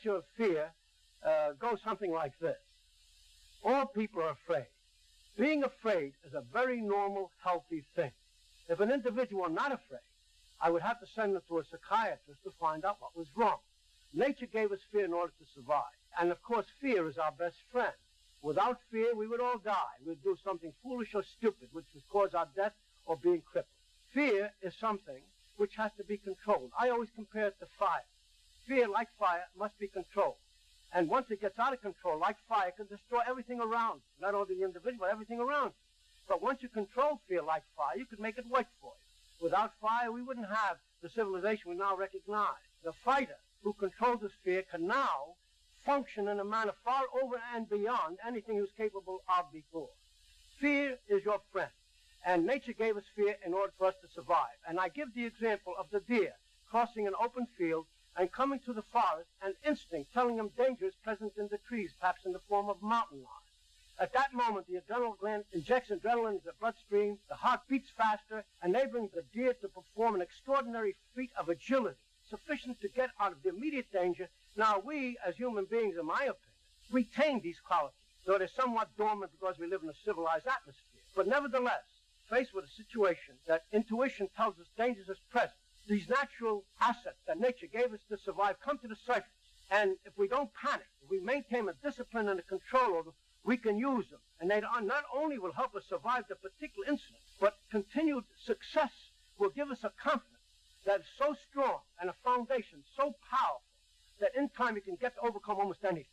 nature of fear goes something like this. All people are afraid. Being afraid is a very normal, healthy thing. If an individual were not afraid, I would have to send them to a psychiatrist to find out what was wrong. Nature gave us fear in order to survive. And of course, fear is our best friend. Without fear, we would all die. We'd do something foolish or stupid, which would cause our death or being crippled. Fear is something which has to be controlled. I always compare it to fire. Fear, like fire, must be controlled. And once it gets out of control, like fire, it can destroy everything around you. Not only the individual, but everything around you. But once you control fear like fire, you could make it work for you. Without fire, we wouldn't have the civilization we now recognize. The fighter who controls his fear can now function in a manner far over and beyond anything he was capable of before. Fear is your friend. And nature gave us fear in order for us to survive. And I give the example of the deer crossing an open field and coming to the forest, and instinct telling him danger is present in the trees, perhaps in the form of mountain lions. At that moment, the adrenal gland injects adrenaline into the bloodstream, the heart beats faster, enabling the deer to perform an extraordinary feat of agility, sufficient to get out of the immediate danger. Now, we, as human beings, in my opinion, retain these qualities, though they're somewhat dormant because we live in a civilized atmosphere. But nevertheless, faced with a situation that intuition tells us danger is present, these natural assets that nature gave us to survive come to the surface. And if we don't panic, if we maintain a discipline and a control of them, we can use them. And they not only will help us survive the particular incident, but continued success will give us a confidence that is so strong and a foundation so powerful that in time you can get to overcome almost anything.